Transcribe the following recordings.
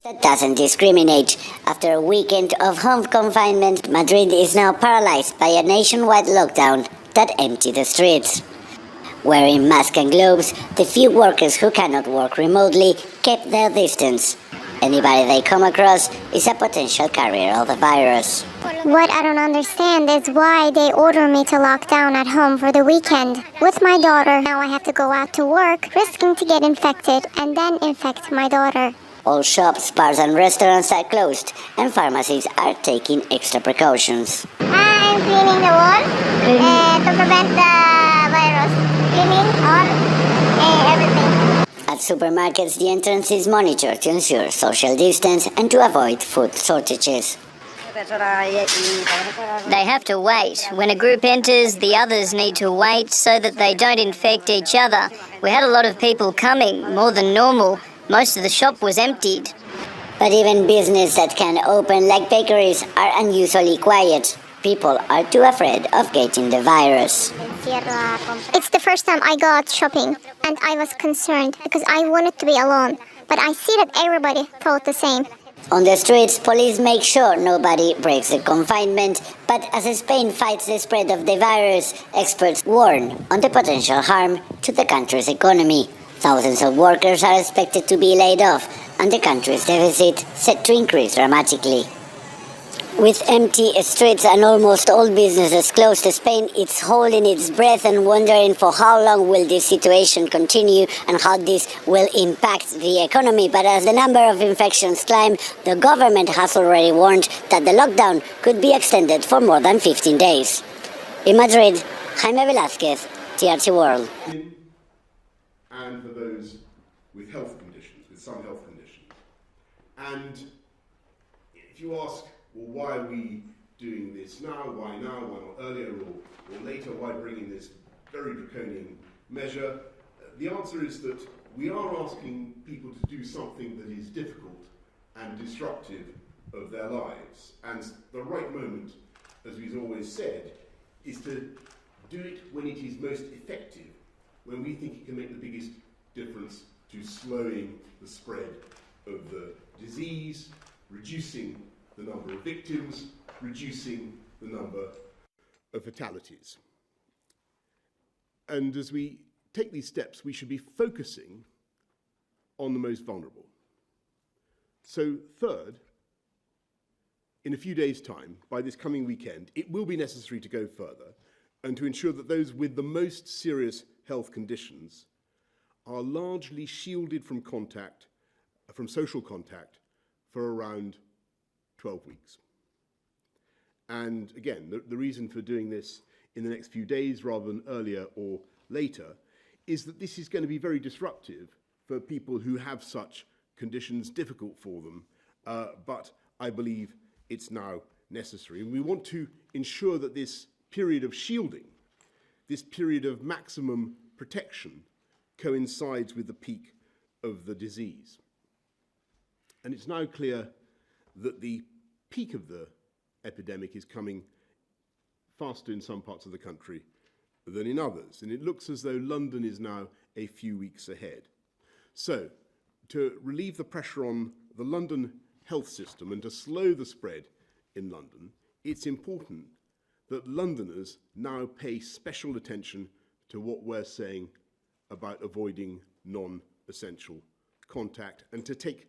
That doesn't discriminate. After a weekend of home confinement, Madrid is now paralyzed by a nationwide lockdown that emptied the streets. Wearing masks and gloves, the few workers who cannot work remotely kept their distance. Anybody they come across is a potential carrier of the virus. What I don't understand is why they order me to lock down at home for the weekend. With my daughter, now I have to go out to work, risking to get infected and then infect my daughter. All shops, bars and restaurants are closed, and pharmacies are taking extra precautions. I'm cleaning the wall to prevent the virus. Cleaning all everything. At supermarkets, the entrance is monitored to ensure social distance and to avoid food shortages. They have to wait. When a group enters, the others need to wait so that they don't infect each other. We had a lot of people coming, more than normal. Most of the shop was emptied. But even business that can open like bakeries are unusually quiet. People are too afraid of getting the virus. It's the first time I go out shopping, and I was concerned because I wanted to be alone. But I see that everybody thought the same. On the streets, police make sure nobody breaks the confinement, but as Spain fights the spread of the virus, experts warn on the potential harm to the country's economy. Thousands of workers are expected to be laid off, and the country's deficit set to increase dramatically. With empty streets and almost all businesses closed, Spain is holding its breath and wondering for how long will this situation continue and how this will impact the economy. But as the number of infections climb, the government has already warned that the lockdown could be extended for more than 15 days. In Madrid, Jaime Velázquez, TRT World. And for those with health conditions, with some health conditions. And if you ask, well, why are we doing this now? Why now? Why not earlier or later? Why bringing this very draconian measure? The answer is that we are asking people to do something that is difficult and disruptive of their lives. And the right moment, as we've always said, is to do it when it is most effective, when we think it can make the biggest difference to slowing the spread of the disease, reducing the number of victims, reducing the number of fatalities. And as we take these steps, we should be focusing on the most vulnerable. So third, in a few days' time, by this coming weekend, it will be necessary to go further and to ensure that those with the most serious health conditions are largely shielded from contact, from social contact, for around 12 weeks. And again, the reason for doing this in the next few days rather than earlier or later is that this is going to be very disruptive for people who have such conditions, difficult for them, but I believe it's now necessary. And we want to ensure that this period of shielding, this period of maximum protection, coincides with the peak of the disease. And it's now clear that the peak of the epidemic is coming faster in some parts of the country than in others. And it looks as though London is now a few weeks ahead. So, to relieve the pressure on the London health system and to slow the spread in London, it's important that Londoners now pay special attention to what we're saying about avoiding non-essential contact and to take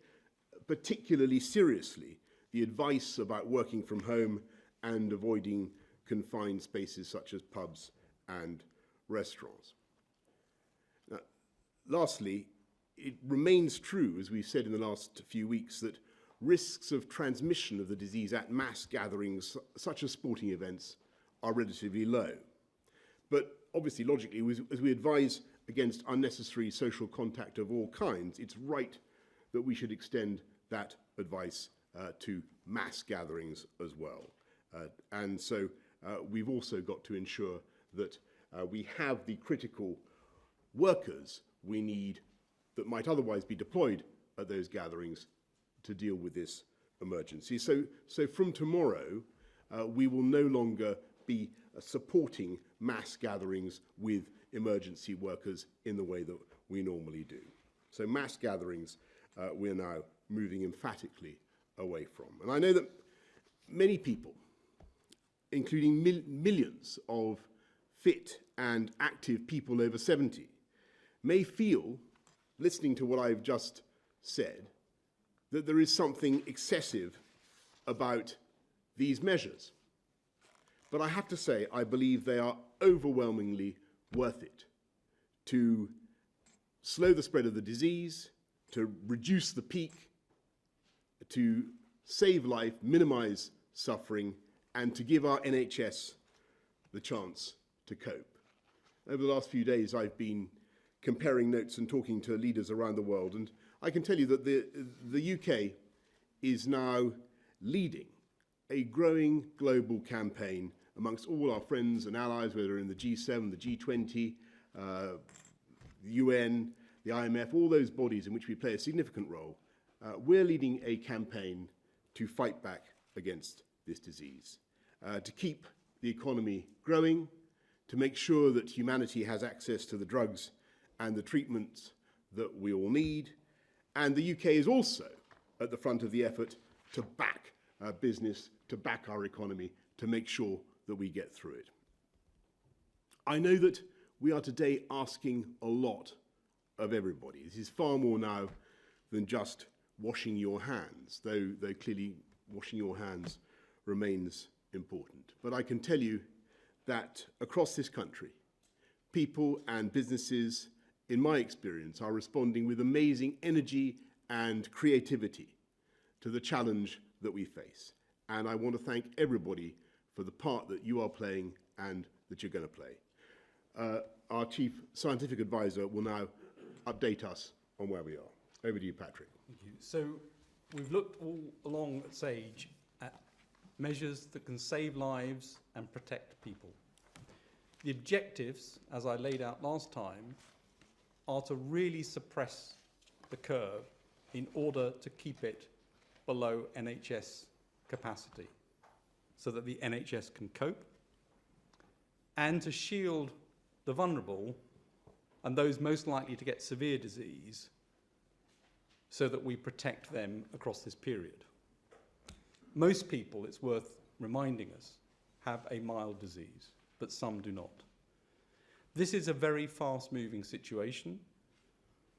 particularly seriously the advice about working from home and avoiding confined spaces such as pubs and restaurants. Now, lastly, it remains true, as we've said in the last few weeks, that risks of transmission of the disease at mass gatherings, such as sporting events, are relatively low. But obviously, logically, as we advise against unnecessary social contact of all kinds, it's right that we should extend that advice to mass gatherings as well. And so we've also got to ensure that we have the critical workers we need that might otherwise be deployed at those gatherings to deal with this emergency. So from tomorrow, we will no longer be supporting mass gatherings with emergency workers in the way that we normally do. So mass gatherings we're now moving emphatically away from. And I know that many people, including millions of fit and active people over 70, may feel, listening to what I've just said, that there is something excessive about these measures. But I have to say, I believe they are overwhelmingly worth it to slow the spread of the disease, to reduce the peak, to save life, minimize suffering, and to give our NHS the chance to cope. Over the last few days, I've been comparing notes and talking to leaders around the world, and I can tell you that the UK is now leading a growing global campaign amongst all our friends and allies, whether in the G7, the G20, the UN, the IMF, all those bodies in which we play a significant role. We're leading a campaign to fight back against this disease, to keep the economy growing, to make sure that humanity has access to the drugs and the treatments that we all need. And the UK is also at the front of the effort to back our business, to back our economy, to make sure that we get through it. I know that we are today asking a lot of everybody. This is far more now than just washing your hands, though clearly washing your hands remains important. But I can tell you that across this country, people and businesses, in my experience, are responding with amazing energy and creativity to the challenge that we face. And I want to thank everybody for the part that you are playing and that you're going to play. Our Chief Scientific Advisor will now update us on where we are. Over to you, Patrick. Thank you. So we've looked all along at SAGE at measures that can save lives and protect people. The objectives, as I laid out last time, are to really suppress the curve in order to keep it below NHS capacity so that the NHS can cope, and to shield the vulnerable and those most likely to get severe disease so that we protect them across this period. Most people, it's worth reminding us, have a mild disease, but some do not. This is a very fast-moving situation.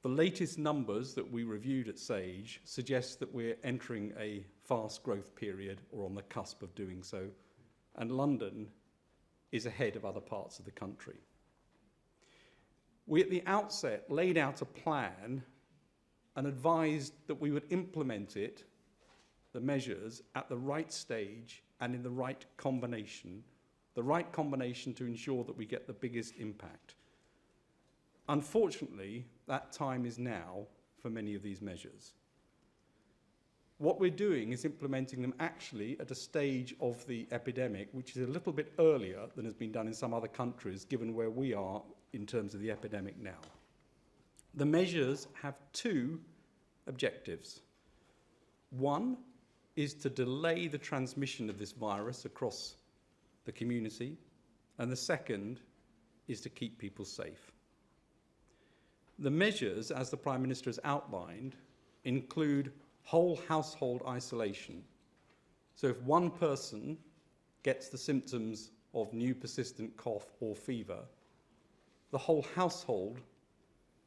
The latest numbers that we reviewed at SAGE suggest that we're entering a fast growth period or on the cusp of doing so, and London is ahead of other parts of the country. We at the outset laid out a plan and advised that we would implement it, the measures, at the right stage and in the right combination to ensure that we get the biggest impact. Unfortunately, that time is now for many of these measures. What we're doing is implementing them actually at a stage of the epidemic which is a little bit earlier than has been done in some other countries, given where we are in terms of the epidemic now. The measures have two objectives. One is to delay the transmission of this virus across the community, and the second is to keep people safe. The measures, as the Prime Minister has outlined, include whole household isolation. So if one person gets the symptoms of new persistent cough or fever, the whole household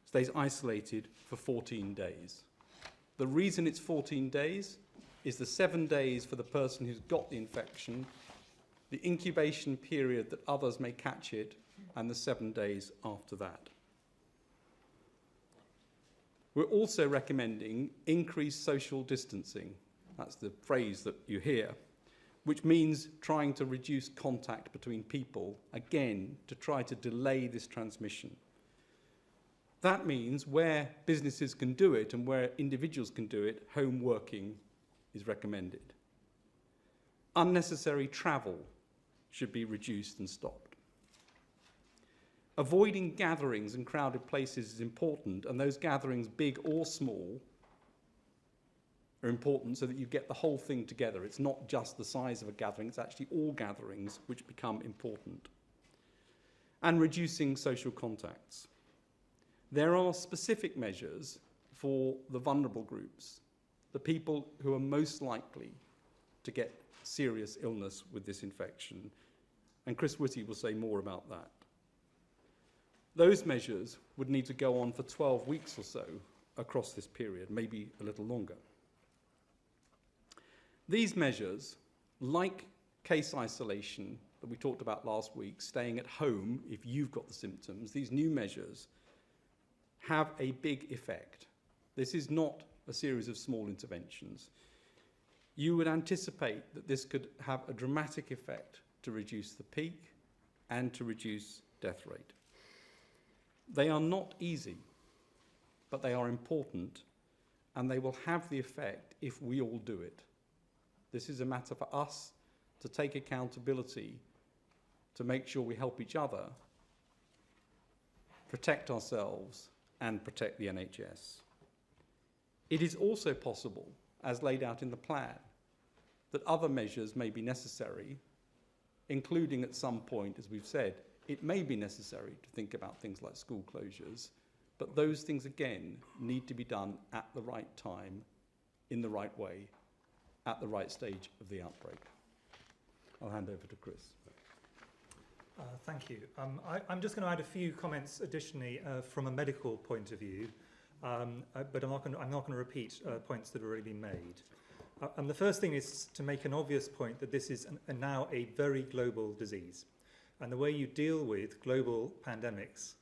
stays isolated for 14 days. The reason it's 14 days is the 7 days for the person who's got the infection, the incubation period that others may catch it, and the 7 days after that. We're also recommending increased social distancing. That's the phrase that you hear, which means trying to reduce contact between people, again, to try to delay this transmission. That means where businesses can do it and where individuals can do it, home working is recommended. Unnecessary travel should be reduced and stopped. Avoiding gatherings in crowded places is important, and those gatherings, big or small, are important so that you get the whole thing together. It's not just the size of a gathering, it's actually all gatherings which become important. And reducing social contacts. There are specific measures for the vulnerable groups, the people who are most likely to get serious illness with this infection, and Chris Whitty will say more about that. Those measures would need to go on for 12 weeks or so across this period, maybe a little longer. These measures, like case isolation that we talked about last week, staying at home if you've got the symptoms, these new measures have a big effect. This is not a series of small interventions. You would anticipate that this could have a dramatic effect to reduce the peak and to reduce death rate. They are not easy, but they are important, and they will have the effect if we all do it. This is a matter for us to take accountability, to make sure we help each other, protect ourselves, and protect the NHS. It is also possible, as laid out in the plan, that other measures may be necessary, including at some point, as we've said, it may be necessary to think about things like school closures, but those things, again, need to be done at the right time, in the right way, at the right stage of the outbreak. I'll hand over to Chris. Thank you. I'm just going to add a few comments additionally from a medical point of view, but I'm not going to repeat points that have already been made. And the first thing is to make an obvious point that this is now a very global disease. And the way you deal with global pandemics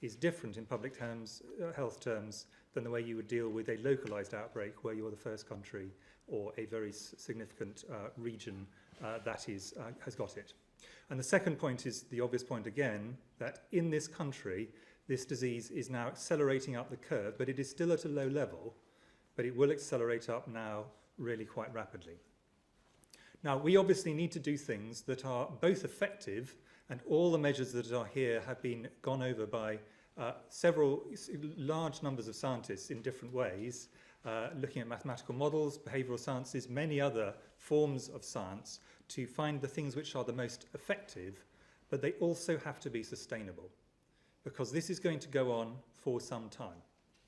is different in public terms, health terms, than the way you would deal with a localized outbreak where you're the first country or a very significant region that has got it. And the second point is the obvious point again, that in this country, this disease is now accelerating up the curve, but it is still at a low level, but it will accelerate up now really quite rapidly. Now, we obviously need to do things that are both effective, and all the measures that are here have been gone over by several large numbers of scientists in different ways, looking at mathematical models, behavioral sciences, many other forms of science to find the things which are the most effective, but they also have to be sustainable, because this is going to go on for some time.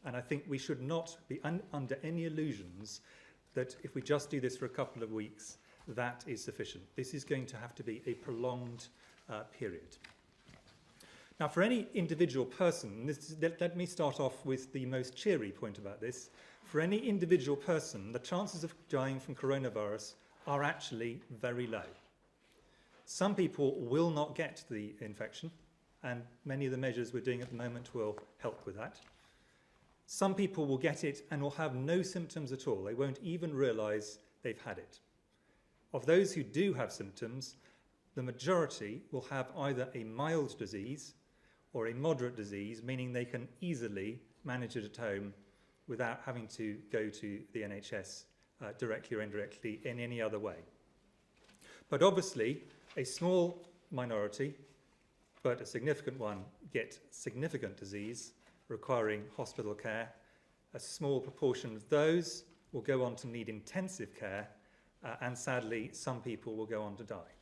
And I think we should not be under any illusions that if we just do this for a couple of weeks, that is sufficient. This is going to have to be a prolonged period. Now, for any individual person, let me start off with the most cheery point about this. For any individual person, the chances of dying from coronavirus are actually very low. Some people will not get the infection, and many of the measures we're doing at the moment will help with that. Some people will get it and will have no symptoms at all. They won't even realise they've had it. Of those who do have symptoms, the majority will have either a mild disease or a moderate disease, meaning they can easily manage it at home without having to go to the NHS directly or indirectly in any other way. But obviously, a small minority, but a significant one, get significant disease requiring hospital care. A small proportion of those will go on to need intensive care, and sadly, some people will go on to die.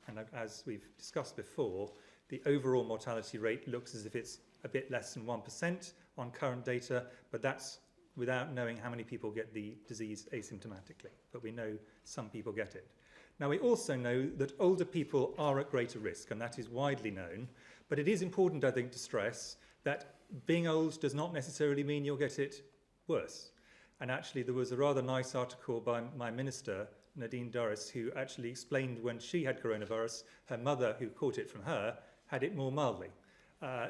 And as we've discussed before, the overall mortality rate looks as if it's a bit less than 1% on current data, but that's without knowing how many people get the disease asymptomatically. But we know some people get it. Now, we also know that older people are at greater risk, and that is widely known. But it is important, I think, to stress that being old does not necessarily mean you'll get it worse. And actually, there was a rather nice article by my minister, Nadine Dorries, who actually explained when she had coronavirus, her mother, who caught it from her, had it more mildly.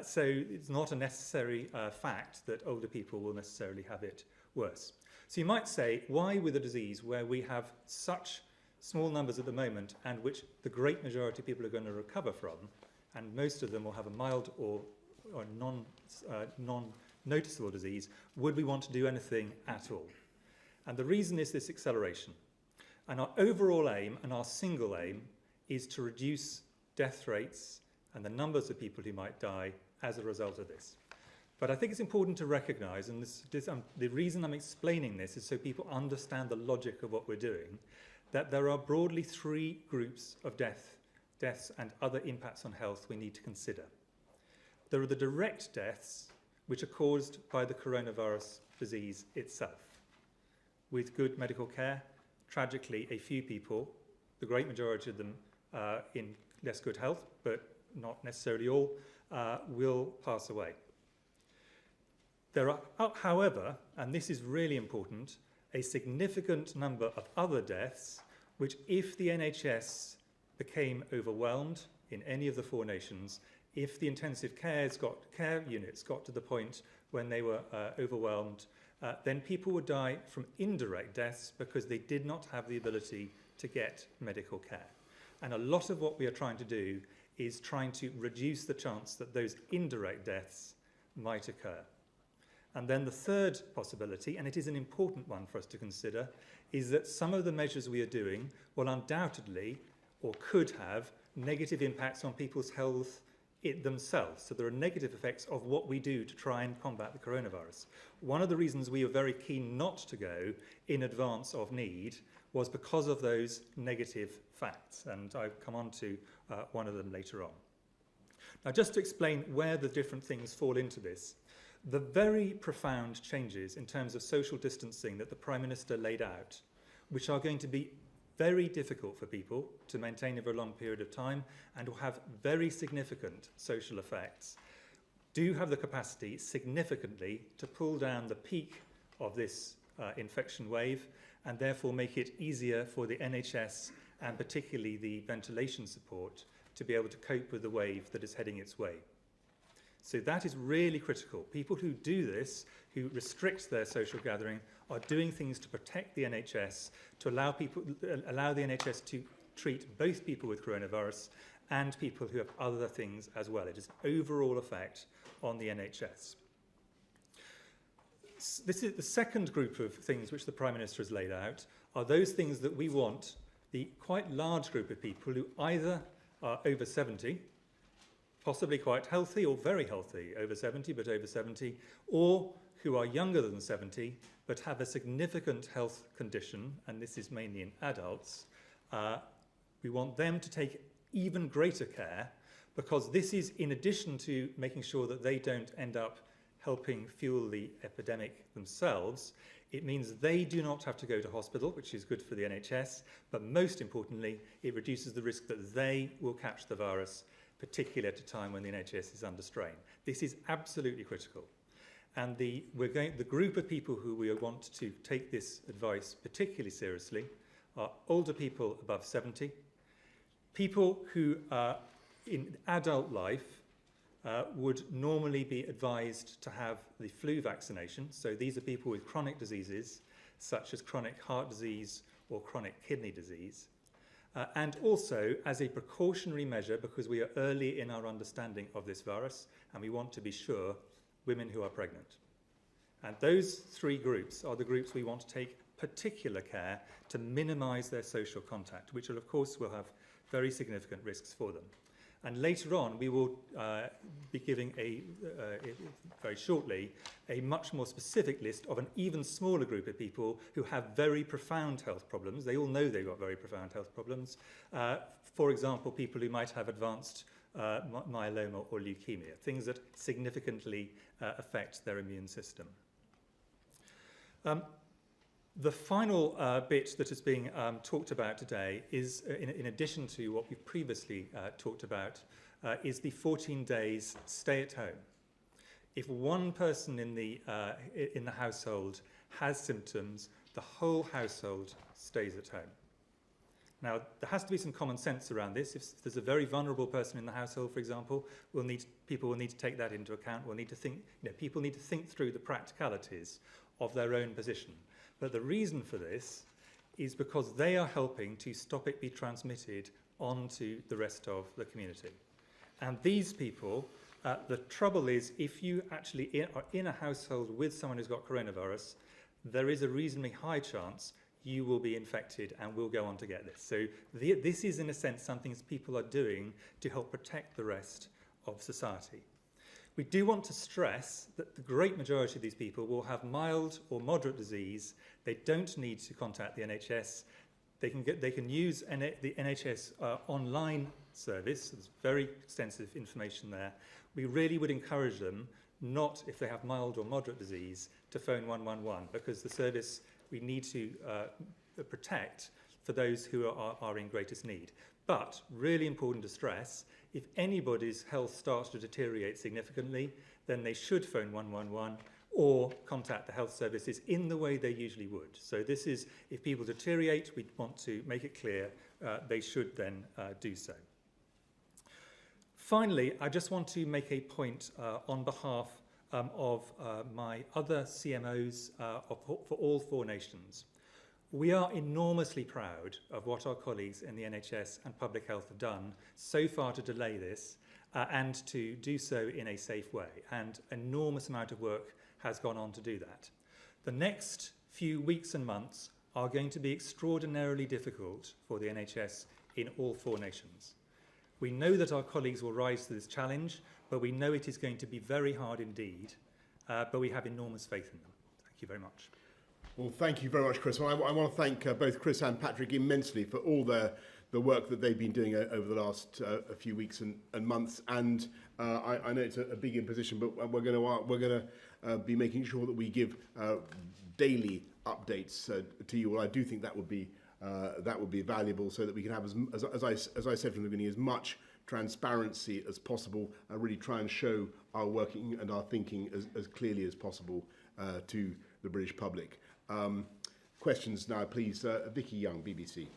So it's not a necessary fact that older people will necessarily have it worse. So you might say, why with a disease where we have such small numbers at the moment and which the great majority of people are going to recover from, and most of them will have a mild or non-noticeable disease, would we want to do anything at all? And the reason is this acceleration. And our overall aim and our single aim is to reduce death rates and the numbers of people who might die as a result of this. But I think it's important to recognise, and the reason I'm explaining this is so people understand the logic of what we're doing, that there are broadly three groups of deaths and other impacts on health we need to consider. There are the direct deaths, which are caused by the coronavirus disease itself. with good medical care. Tragically, a few people, the great majority of them in less good health, but not necessarily all, will pass away. There are, however, and this is really important, a significant number of other deaths which, if the NHS became overwhelmed in any of the 4 nations, if the intensive care units got to the point when they were overwhelmed, then people would die from indirect deaths because they did not have the ability to get medical care. And a lot of what we are trying to do is trying to reduce the chance that those indirect deaths might occur. And then the third possibility, and it is an important one for us to consider, is that some of the measures we are doing will undoubtedly, or could have, negative impacts on people's health themselves. So there are negative effects of what we do to try and combat the coronavirus. One of the reasons we were very keen not to go in advance of need was because of those negative facts, and I'll come on to one of them later on. Now, just to explain where the different things fall into this, the very profound changes in terms of social distancing that the Prime Minister laid out, which are going to be very difficult for people to maintain over a long period of time and will have very significant social effects, do have the capacity significantly to pull down the peak of this infection wave and therefore make it easier for the NHS and particularly the ventilation support to be able to cope with the wave that is heading its way. So that is really critical. People who do this, who restrict their social gathering, are doing things to protect the NHS, to allow the NHS to treat both people with coronavirus and people who have other things as well. It has an overall effect on the NHS. This is the second group of things which the Prime Minister has laid out, are those things that we want the quite large group of people who either are over 70, possibly quite healthy or very healthy, over 70 but over 70, or who are younger than 70 but have a significant health condition, and this is mainly in adults. We want them to take even greater care, because this is in addition to making sure that they don't end up helping fuel the epidemic themselves. It means they do not have to go to hospital, which is good for the NHS, but most importantly, it reduces the risk that they will catch the virus, particularly at a time when the NHS is under strain. This is absolutely critical. And the group of people who we want to take this advice particularly seriously are older people above 70, people who in adult life would normally be advised to have the flu vaccination. So these are people with chronic diseases, such as chronic heart disease or chronic kidney disease. And also as a precautionary measure, because we are early in our understanding of this virus, and we want to be sure, women who are pregnant. And those 3 groups are the groups we want to take particular care to minimise their social contact, which will, of course, will have very significant risks for them. And later on, we will be giving very shortly, a much more specific list of an even smaller group of people who have very profound health problems. They all know they've got very profound health problems. For example, people who might have advanced myeloma or leukemia, things that significantly affect their immune system. The final bit that is being talked about today is, in addition to what we've previously talked about, is the 14 days stay at home. If one person in the household has symptoms, the whole household stays at home. Now, there has to be some common sense around this. If there's a very vulnerable person in the household, for example, people will need to take that into account. We'll need to think, people need to think through the practicalities of their own position. But the reason for this is because they are helping to stop it be transmitted onto the rest of the community. And these people, the trouble is, if you actually are in a household with someone who's got coronavirus, there is a reasonably high chance you will be infected and will go on to get this. So this is, in a sense, something people are doing to help protect the rest of society. We do want to stress that the great majority of these people will have mild or moderate disease. They don't need to contact the NHS. They can use the NHS online service. There's very extensive information there. We really would encourage them not, if they have mild or moderate disease, to phone 111, because the service we need to protect for those who are in greatest need. But, really important to stress, if anybody's health starts to deteriorate significantly, then they should phone 111 or contact the health services in the way they usually would. So this is, if people deteriorate, we want to make it clear they should then do so. Finally, I just want to make a point on behalf of my other CMOs for all 4 nations. We are enormously proud of what our colleagues in the NHS and public health have done so far to delay this and to do so in a safe way. And enormous amount of work has gone on to do that. The next few weeks and months are going to be extraordinarily difficult for the NHS in all 4 nations. We know that our colleagues will rise to this challenge, but we know it is going to be very hard indeed, but we have enormous faith in them. Thank you very much. Well, thank you very much, Chris. Well, I want to thank both Chris and Patrick immensely for all the work that they've been doing over the last few weeks and months. And I know it's a big imposition, but we're going to be making sure that we give daily updates to you. Well, I do think that would be valuable, so that we can have, as I said from the beginning, as much transparency as possible, and really try and show our working and our thinking as clearly as possible to the British public. Questions now, please. Vicky Young, BBC.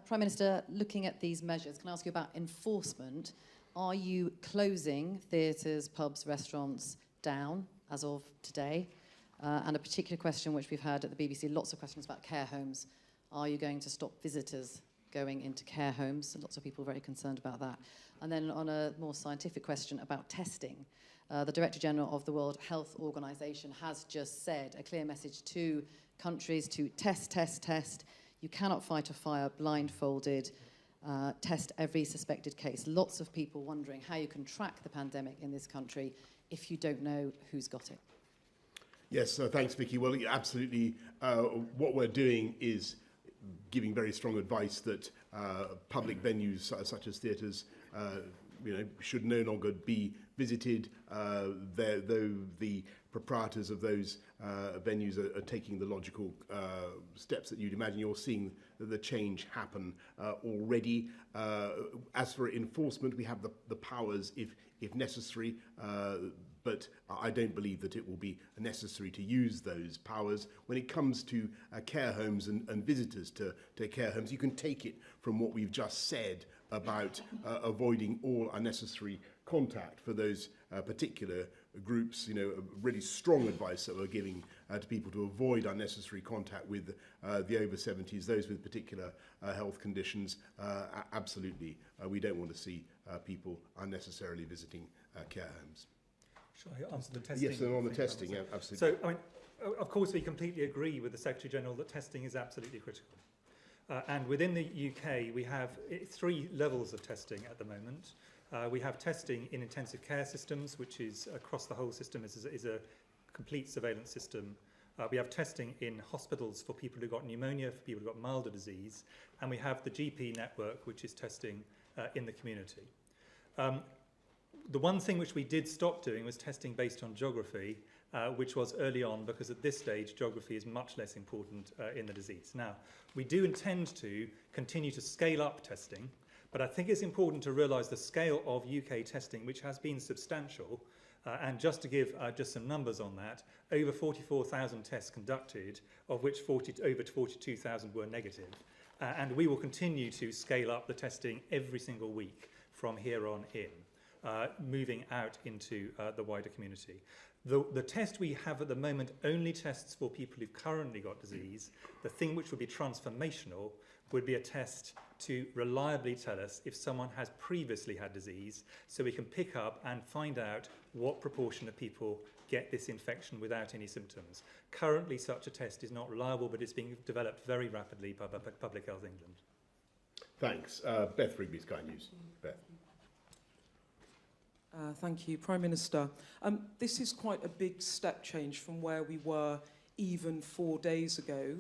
Prime Minister, looking at these measures, can I ask you about enforcement? Are you closing theatres, pubs, restaurants down as of today? And a particular question which we've had at the BBC, lots of questions about care homes. Are you going to stop visitors going into care homes? Lots of people are very concerned about that. And then on a more scientific question about testing, the Director General of the World Health Organization has just said a clear message to countries to test, test, test. You cannot fight a fire blindfolded. Test every suspected case. Lots of people wondering how you can track the pandemic in this country if you don't know who's got it. Yes, thanks, Vicky. Well, absolutely. What we're doing is giving very strong advice that public venues such as theatres, should no longer be visited. Though the proprietors of those venues are taking the logical steps that you'd imagine. You're seeing the change happen already. As for enforcement, we have the powers if necessary. But I don't believe that it will be necessary to use those powers. When it comes to care homes and visitors to care homes, you can take it from what we've just said about avoiding all unnecessary contact for those particular groups. Really strong advice that we're giving to people to avoid unnecessary contact with the over 70s, those with particular health conditions. Absolutely, we don't want to see people unnecessarily visiting care homes. Shall I answer the testing? Yes, and on the testing, yeah, absolutely. So, of course, we completely agree with the Secretary-General that testing is absolutely critical. And within the UK, we have 3 levels of testing at the moment. We have testing in intensive care systems, which is across the whole system, is a complete surveillance system. We have testing in hospitals for people who've got pneumonia, for people who've got milder disease. And we have the GP network, which is testing in the community. The one thing which we did stop doing was testing based on geography, which was early on, because at this stage geography is much less important in the disease. Now, we do intend to continue to scale up testing, but I think it's important to realise the scale of UK testing, which has been substantial. And just to give just some numbers on that, over 44,000 tests conducted, of which over 42,000 were negative. And we will continue to scale up the testing every single week from here on in. Moving out into the wider community. The test we have at the moment only tests for people who've currently got disease. The thing which would be transformational would be a test to reliably tell us if someone has previously had disease, so we can pick up and find out what proportion of people get this infection without any symptoms. Currently, such a test is not reliable, but it's being developed very rapidly by Public Health England. Thanks. Beth Rigby, Sky News. Beth. Thank you, Prime Minister. This is quite a big step change from where we were even 4 days ago.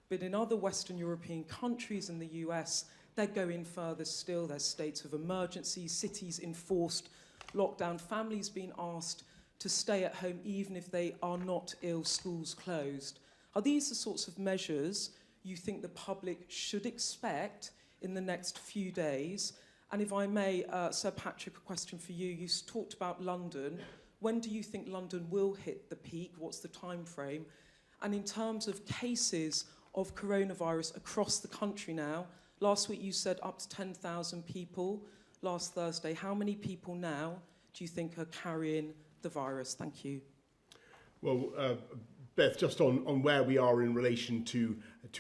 But in other Western European countries and the US, they're going further still. There's states of emergency, cities enforced lockdown, families being asked to stay at home even if they are not ill, schools closed. Are these the sorts of measures you think the public should expect in the next few days? And if I may, Sir Patrick, a question for you. You talked about London. When do you think London will hit the peak? What's the time frame? And in terms of cases of coronavirus across the country now, last week you said up to 10,000 people. Last Thursday, how many people now do you think are carrying the virus? Thank you. Well, Beth, just on where we are in relation to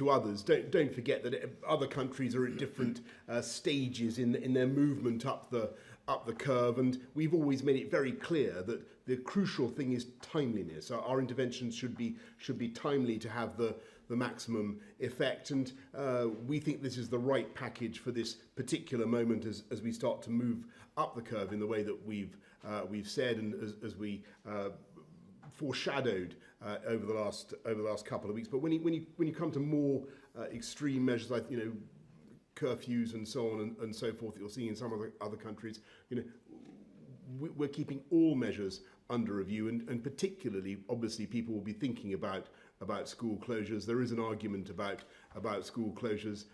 others, don't forget that other countries are at different stages in their movement up the curve, and we've always made it very clear that the crucial thing is timeliness. Our interventions should be timely to have the maximum effect, and we think this is the right package for this particular moment as we start to move up the curve in the way that we've said, and as we foreshadowed over the last couple of weeks. But when you come to more extreme measures like curfews and so on and so forth that you'll see in some other countries, we're keeping all measures under review, and particularly, obviously, people will be thinking about school closures. There is an argument about school closures.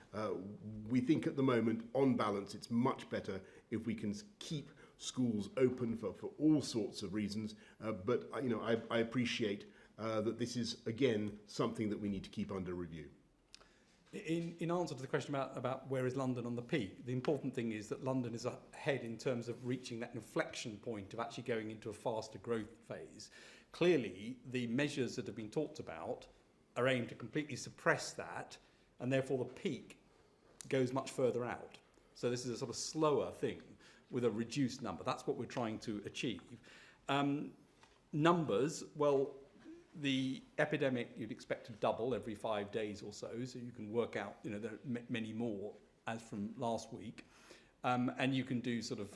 We think at the moment, on balance, it's much better if we can keep schools open for all sorts of reasons. But I appreciate that this is, again, something that we need to keep under review. In answer to the question about where is London on the peak, the important thing is that London is ahead in terms of reaching that inflection point of actually going into a faster growth phase. Clearly, the measures that have been talked about are aimed to completely suppress that, and therefore the peak goes much further out. So this is a sort of slower thing with a reduced number. That's what we're trying to achieve. Numbers, well, the epidemic you'd expect to double every 5 days or so you can work out, there are many more as from last week, and you can do sort of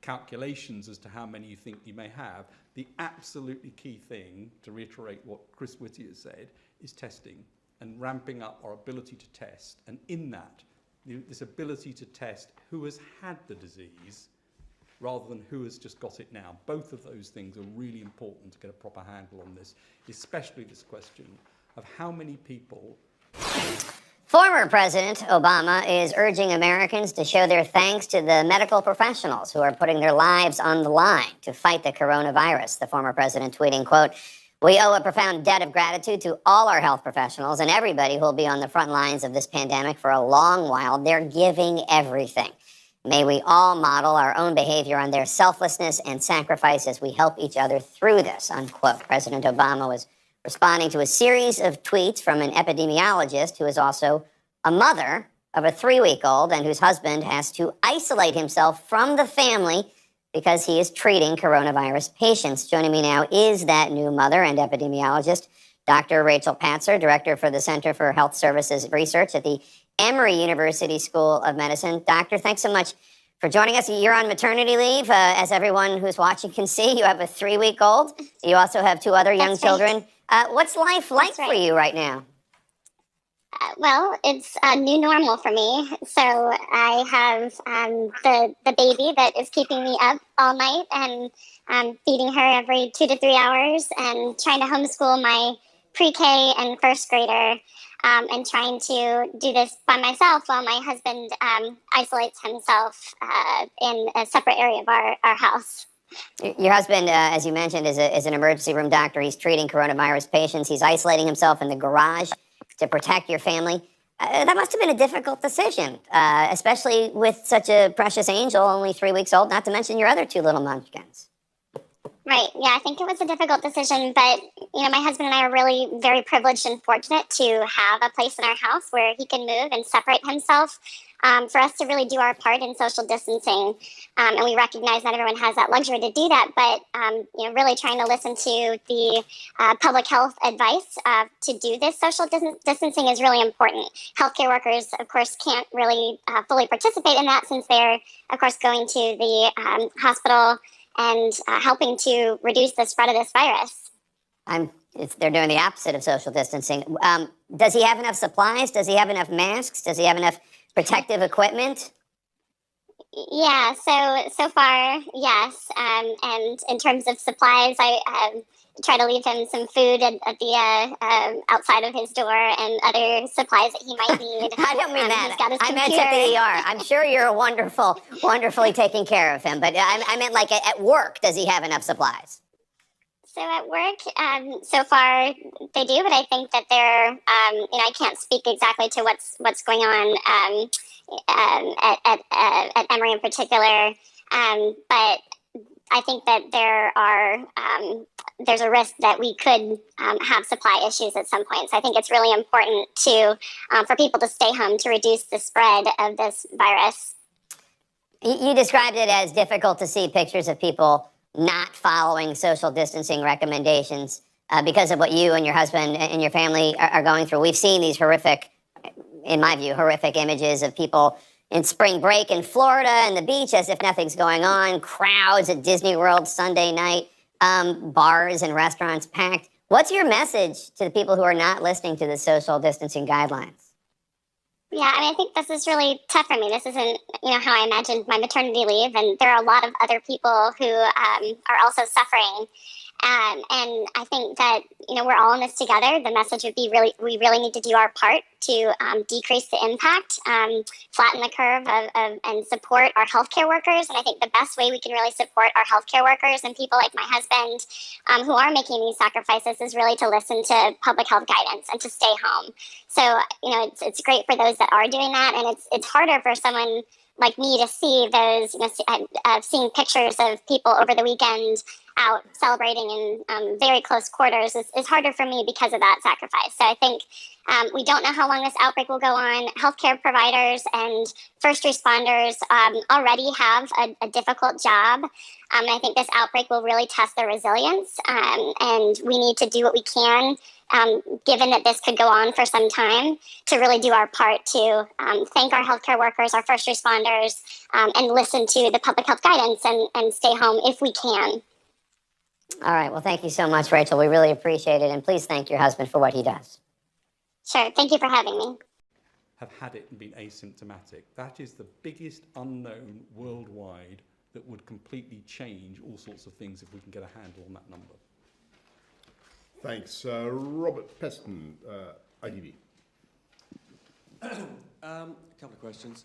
calculations as to how many you think you may have. The absolutely key thing, to reiterate what Chris Whittier said, is testing and ramping up our ability to test. And in that, this ability to test who has had the disease rather than who has just got it now. Both of those things are really important to get a proper handle on this, especially this question of how many people... Former President Obama is urging Americans to show their thanks to the medical professionals who are putting their lives on the line to fight the coronavirus. The former president tweeting, quote, "We owe a profound debt of gratitude to all our health professionals and everybody who will be on the front lines of this pandemic for a long while. They're giving everything. May we all model our own behavior on their selflessness and sacrifice as we help each other through this," unquote. President Obama was responding to a series of tweets from an epidemiologist who is also a mother of a 3-week-old and whose husband has to isolate himself from the family because he is treating coronavirus patients. Joining me now is that new mother and epidemiologist, Dr. Rachel Patzer, Director for the Center for Health Services Research at the Emory University School of Medicine. Doctor, thanks so much for joining us. You're on maternity leave. As everyone who's watching can see, you have a 3-week-old. You also have 2 other young children. What's life like for you right now? Well, it's a new normal for me. So I have the baby that is keeping me up all night, and I'm feeding her every 2 to 3 hours, and trying to homeschool my pre-K and first grader, and trying to do this by myself while my husband isolates himself in a separate area of our house. Your husband, as you mentioned, is an emergency room doctor. He's treating coronavirus patients. He's isolating himself in the garage to protect your family. That must have been a difficult decision, especially with such a precious angel, only 3 weeks old, not to mention your other 2 little munchkins. Right. Yeah, I think it was a difficult decision, but, my husband and I are really very privileged and fortunate to have a place in our house where he can move and separate himself, for us to really do our part in social distancing. And we recognize not everyone has that luxury to do that, but, really trying to listen to the public health advice to do this social distancing is really important. Healthcare workers, of course, can't really fully participate in that since they're, of course, going to the hospital and helping to reduce the spread of this virus. They're doing the opposite of social distancing. Does he have enough supplies? Does he have enough masks? Does he have enough protective equipment? Yeah, so far, yes. And in terms of supplies, I try to leave him some food at the outside of his door and other supplies that he might need. I don't mean that. He's got his I meant computer. at the ER. I'm sure you're wonderfully taking care of him, but I meant like at work, does he have enough supplies? So at work, so far they do, but I think that they're, I can't speak exactly to what's going on at Emory in particular, but I think that there's a risk that we could have supply issues at some point. So I think it's really important for people to stay home to reduce the spread of this virus. You described it as difficult to see pictures of people not following social distancing recommendations because of what you and your husband and your family are going through. We've seen these horrific, in my view, horrific images of people in spring break in Florida and the beach as if nothing's going on, crowds at Disney World Sunday night, bars and restaurants packed. What's your message to the people who are not listening to the social distancing guidelines? Yeah, I mean, I think this is really tough for me. This isn't, how I imagined my maternity leave, and there are a lot of other people who are also suffering. And I think that, we're all in this together. The message would be we really need to do our part to decrease the impact, flatten the curve and support our healthcare workers. And I think the best way we can really support our healthcare workers and people like my husband who are making these sacrifices is really to listen to public health guidance and to stay home. So, it's great for those that are doing that. And it's harder for someone like me to see those, I've seen pictures of people over the weekend out celebrating in very close quarters is harder for me because of that sacrifice. So I think we don't know how long this outbreak will go on. Healthcare providers and first responders already have a difficult job. I think this outbreak will really test their resilience, and we need to do what we can, given that this could go on for some time, to really do our part to thank our healthcare workers, our first responders, and listen to the public health guidance and stay home if we can. All right. Well, thank you so much, Rachel. We really appreciate it. And please thank your husband for what he does. Sure. Thank you for having me. Have had it and been asymptomatic. That is the biggest unknown worldwide that would completely change all sorts of things if we can get a handle on that number. Thanks. Robert Peston, ITV. A couple of questions.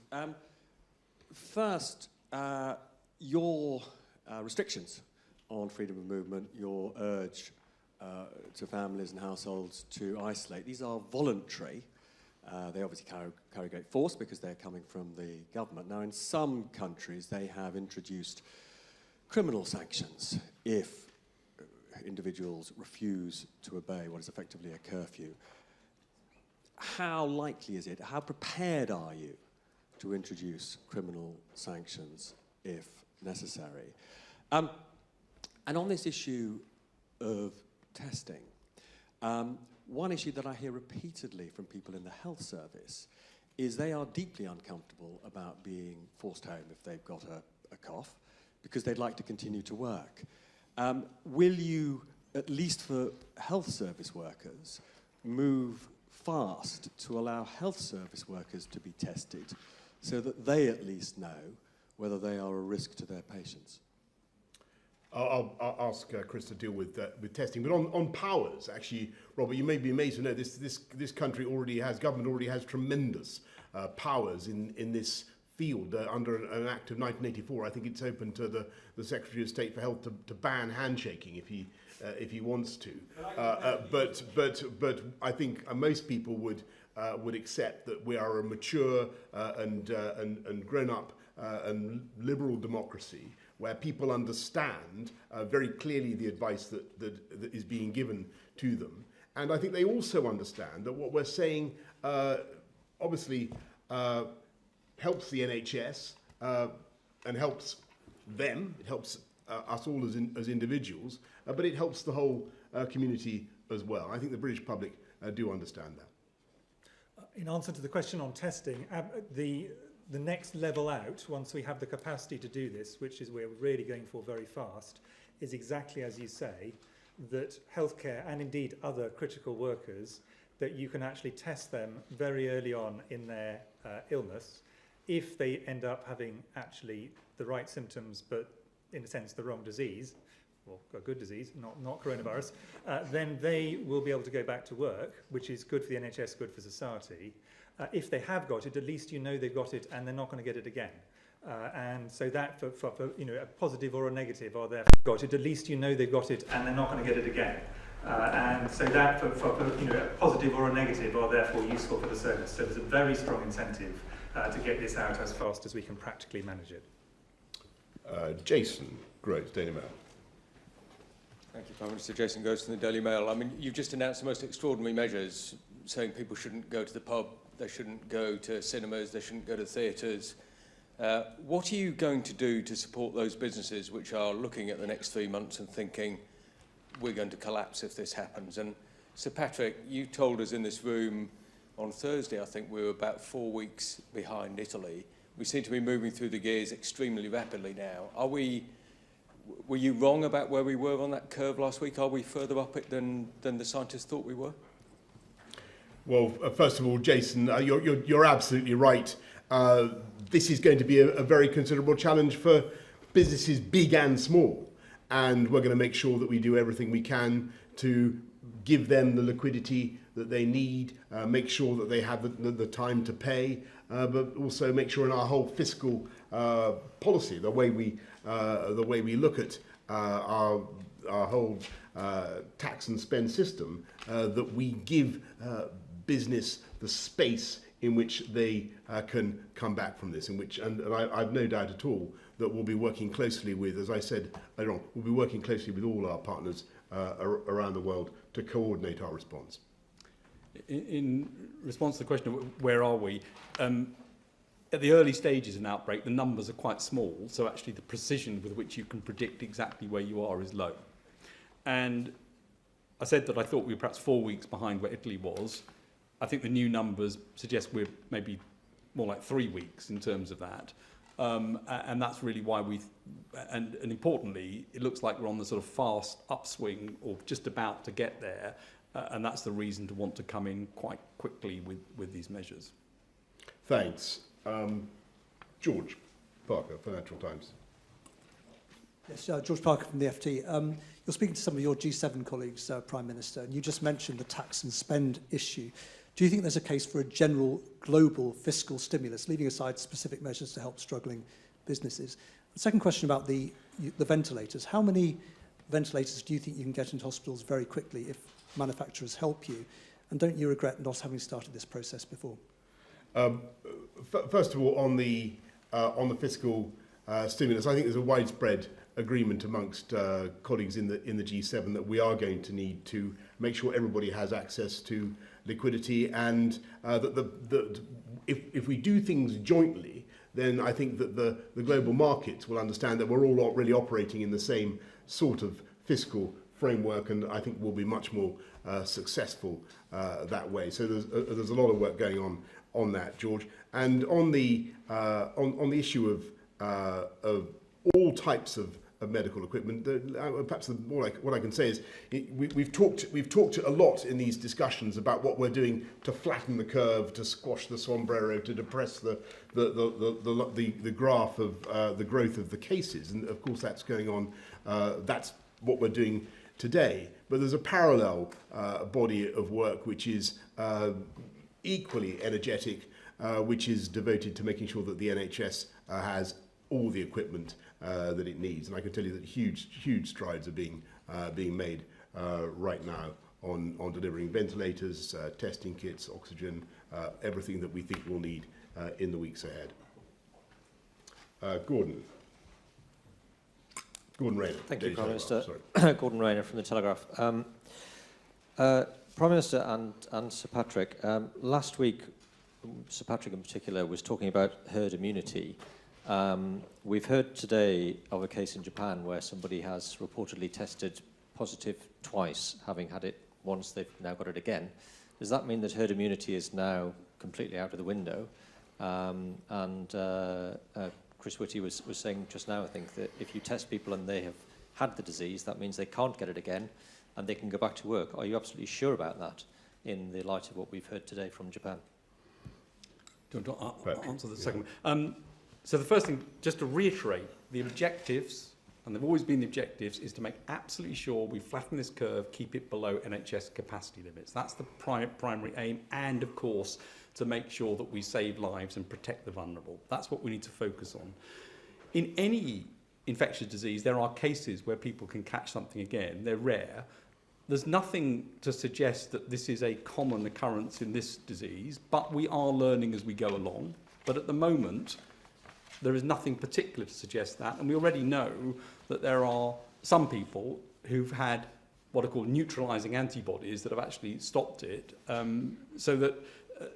First, your restrictions on freedom of movement, your urge to families and households to isolate, these are voluntary. They obviously carry great force because they're coming from the government. Now, in some countries, they have introduced criminal sanctions if individuals refuse to obey what is effectively a curfew. How likely is it, how prepared are you to introduce criminal sanctions if necessary? And on this issue of testing, one issue that I hear repeatedly from people in the health service is they are deeply uncomfortable about being forced home if they've got a cough, because they'd like to continue to work. Will you, at least for health service workers, move fast to allow health service workers to be tested so that they at least know whether they are a risk to their patients? I'll ask Chris to deal with testing, but on powers, actually, Robert, you may be amazed to know this country government already has tremendous powers in this field under an act of 1984. I think it's open to the Secretary of State for Health to ban handshaking if he wants to. But I think most people would accept that we are a mature and grown up and liberal democracy where people understand very clearly the advice that is being given to them. And I think they also understand that what we're saying obviously helps the NHS and helps them, it helps us all as individuals, but it helps the whole community as well. I think the British public do understand that. In answer to the question on testing, the next level out, once we have the capacity to do this, which is we're really going for very fast, is exactly as you say, that healthcare and indeed other critical workers, that you can actually test them very early on in their illness. if they end up having actually the right symptoms, but in a sense the wrong disease, or a good disease, not coronavirus, then they will be able to go back to work, which is good for the NHS, good for society. If they have got it, at least you know they've got it and they're not going to get it again. And so that for a positive or a negative are there got it, at least you know they've got it and they're not going to get it again. And so that for a positive or a negative are therefore useful for the service. So there's a very strong incentive to get this out as fast as we can practically manage it. Jason Groves, Daily Mail. Thank you, Prime Minister. Jason Groves from the Daily Mail. I mean, you've just announced the most extraordinary measures, saying people shouldn't go to the pub, they shouldn't go to cinemas, they shouldn't go to theatres. What are you going to do to support those businesses which are looking at the next 3 months and thinking, we're going to collapse if this happens? And Sir Patrick, you told us in this room on Thursday, I think we were about 4 weeks behind Italy. We seem to be moving through the gears extremely rapidly now. Were you wrong about where we were on that curve last week? Are we further up it than the scientists thought we were? Well, first of all, Jason, you're absolutely right. This is going to be a very considerable challenge for businesses big and small. And we're going to make sure that we do everything we can to give them the liquidity that they need, make sure that they have the time to pay, but also make sure in our whole fiscal policy, the way we look at our whole tax and spend system, that we give business the space in which they can come back from this, and I've no doubt at all that we'll be working closely with, as I said earlier on, we'll be working closely with all our partners around the world to coordinate our response. In response to the question of where are we, at the early stages of an outbreak, the numbers are quite small, so actually the precision with which you can predict exactly where you are is low. And I said that I thought we were perhaps 4 weeks behind where Italy was. I think the new numbers suggest we're maybe more like 3 weeks in terms of that. And that's really why and importantly, it looks like we're on the sort of fast upswing or just about to get there. And that's the reason to want to come in quite quickly with these measures. Thanks. George Parker, Financial Times. Yes, George Parker from the FT. You're speaking to some of your G7 colleagues, Prime Minister, and you just mentioned the tax and spend issue. Do you think there's a case for a general global fiscal stimulus, leaving aside specific measures to help struggling businesses? The second question about the ventilators. How many ventilators do you think you can get into hospitals very quickly if manufacturers help you? And don't you regret not having started this process before? First of all, on the fiscal stimulus, I think there's a widespread agreement amongst colleagues in the G7 that we are going to need to make sure everybody has access to liquidity, and that if we do things jointly, then I think that the global markets will understand that we're all really operating in the same sort of fiscal framework, and I think we'll be much more successful that way. So there's a lot of work going on that, George. And on the issue of all types of medical equipment, perhaps what I can say is we've talked a lot in these discussions about what we're doing to flatten the curve, to squash the sombrero, to depress the graph of the growth of the cases, and of course that's going on. That's what we're doing today. But there's a parallel body of work which is equally energetic, which is devoted to making sure that the NHS has all the equipment that it needs. And I can tell you that huge strides are being made right now on delivering ventilators, testing kits, oxygen, everything that we think we'll need in the weeks ahead. Gordon Rayner. Thank you, Prime Minister. Gordon Rayner from The Telegraph. Prime Minister and Sir Patrick, last week, Sir Patrick in particular was talking about herd immunity. We've heard today of a case in Japan where somebody has reportedly tested positive twice, having had it once, they've now got it again. Does that mean that herd immunity is now completely out of the window? Chris Whitty was saying just now, I think, that if you test people and they have had the disease, that means they can't get it again and they can go back to work. Are you absolutely sure about that in the light of what we've heard today from Japan? Do you want to answer the second one? So the first thing, just to reiterate, the objectives, and they've always been the objectives, is to make absolutely sure we flatten this curve, keep it below NHS capacity limits. That's the primary aim, and of course, to make sure that we save lives and protect the vulnerable. That's what we need to focus on. In any infectious disease, there are cases where people can catch something again. They're rare. There's nothing to suggest that this is a common occurrence in this disease, but we are learning as we go along. But at the moment, there is nothing particular to suggest that, and we already know that there are some people who've had what are called neutralizing antibodies that have actually stopped it, so that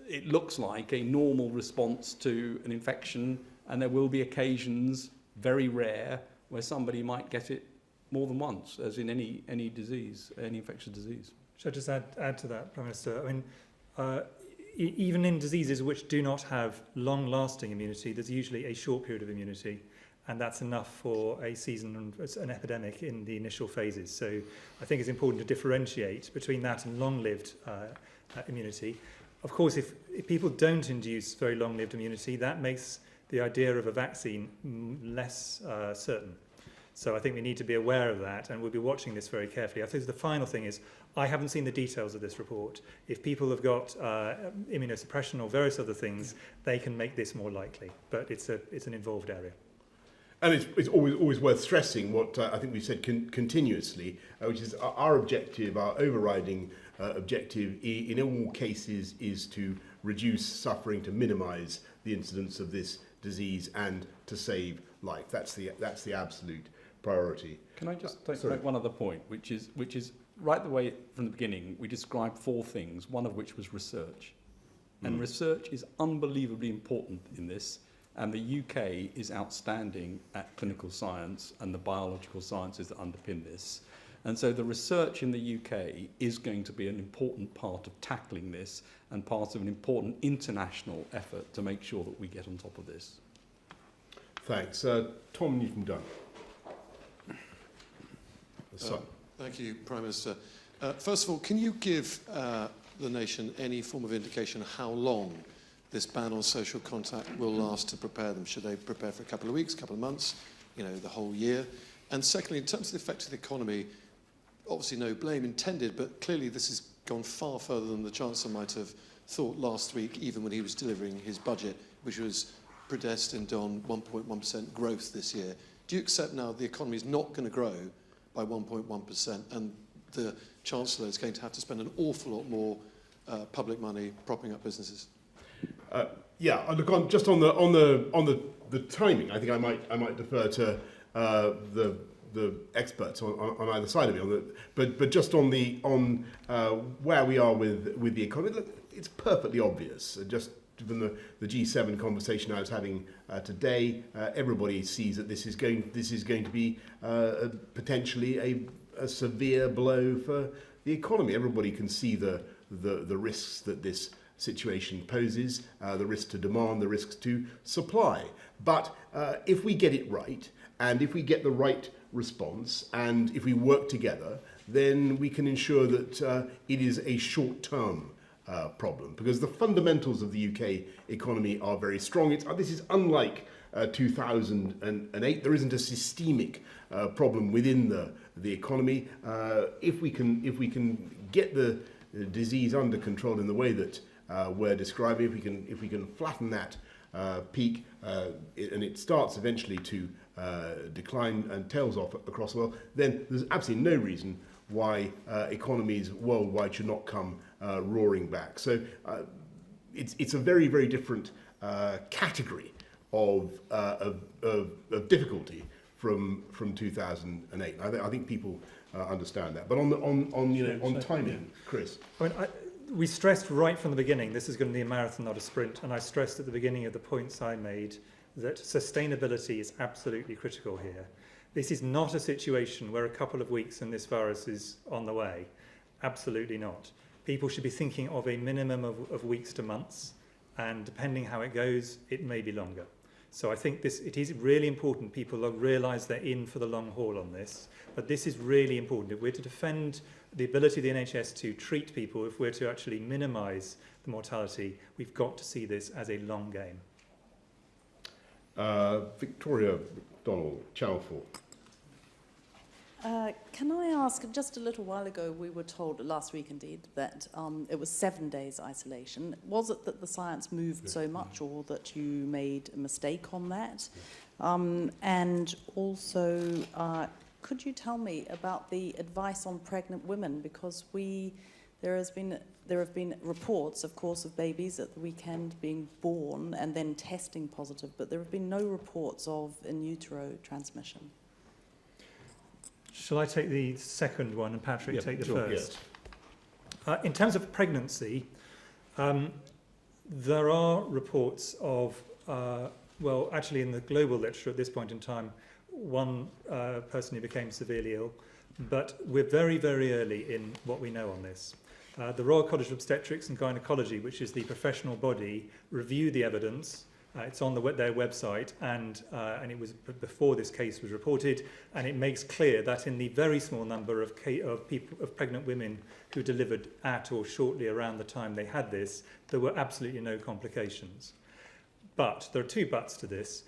it looks like a normal response to an infection, and there will be occasions, very rare, where somebody might get it more than once, as in any disease, any infectious disease. Should I just add to that, Prime Minister? I mean, even in diseases which do not have long-lasting immunity, there's usually a short period of immunity, and that's enough for a season, an epidemic in the initial phases. So I think it's important to differentiate between that and long-lived immunity. Of course, if people don't induce very long-lived immunity, that makes the idea of a vaccine less certain. So I think we need to be aware of that, and we'll be watching this very carefully. I think the final thing is, I haven't seen the details of this report. If people have got immunosuppression or various other things, they can make this more likely, but it's an involved area. And it's always worth stressing what I think we've said continuously, which is our objective, our overriding objective in all cases is to reduce suffering, to minimise the incidence of this disease and to save life. That's the absolute priority. Can I just make one other point, which is right the way from the beginning, we described 4 things, one of which was research. And research is unbelievably important in this, and the UK is outstanding at clinical science and the biological sciences that underpin this. And so the research in the UK is going to be an important part of tackling this and part of an important international effort to make sure that we get on top of this. Thanks. Tom Newton-Dunn. Thank you, Prime Minister. First of all, can you give the nation any form of indication how long this ban on social contact will last to prepare them? Should they prepare for a couple of weeks, a couple of months, the whole year? And secondly, in terms of the effect of the economy, obviously no blame intended, but clearly this has gone far further than the Chancellor might have thought last week, even when he was delivering his budget, which was predestined on 1.1% growth this year. Do you accept now the economy is not going to grow by 1.1%, and the Chancellor is going to have to spend an awful lot more public money propping up businesses? Look, just on the timing, I think I might defer to the experts on either side of me. But just on where we are with the economy, look, it's perfectly obvious. Just given the G7 conversation I was having today, everybody sees that this is going to be potentially a severe blow for the economy. Everybody can see the risks that this situation poses, the risk to demand, the risks to supply. But if we get it right, and if we get the right response, and if we work together, then we can ensure that it is a short-term problem, because the fundamentals of the UK economy are very strong. This is unlike 2008. There isn't a systemic problem within the economy. If we can get the disease under control in the way that we're describing, if we can flatten that peak, and it starts eventually to decline and tails off across the world, then there's absolutely no reason why economies worldwide should not come roaring back. So it's a very, very different category of difficulty from 2008. I think people understand that. But on timing, Chris. I mean, we stressed right from the beginning this is going to be a marathon, not a sprint, and I stressed at the beginning of the points I made that sustainability is absolutely critical here. This is not a situation where a couple of weeks and this virus is on the way. Absolutely not. People should be thinking of a minimum of weeks to months, and depending how it goes, it may be longer. So I think it is really important people realise they're in for the long haul on this. But this is really important. If we're to defend the ability of the NHS to treat people, if we're to actually minimise the mortality, we've got to see this as a long game. Victoria McDonald, Channel 4. Can I ask, just a little while ago we were told, last week indeed, that it was 7 days isolation. Was it that the science moved so much or that you made a mistake on that? And also, could you tell me about the advice on pregnant women? Because there have been reports, of course, of babies at the weekend being born and then testing positive, but there have been no reports of in utero transmission. Shall I take the second one and Patrick take the sure, first? Yes. In terms of pregnancy, there are reports of, well, actually in the global literature at this point in time, one person who became severely ill, but we're very, very early in what we know on this. The Royal College of Obstetrics and Gynecology, which is the professional body, review the evidence. It's on their website, and it was before this case was reported, and it makes clear that in the very small number of pregnant women who delivered at or shortly around the time they had this, there were absolutely no complications. But there are two buts to this.